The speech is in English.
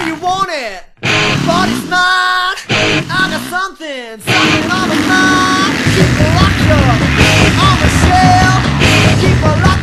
you want it, but it's mine. I got something on the mind. Keep it locked up on the shelf. Keep it locked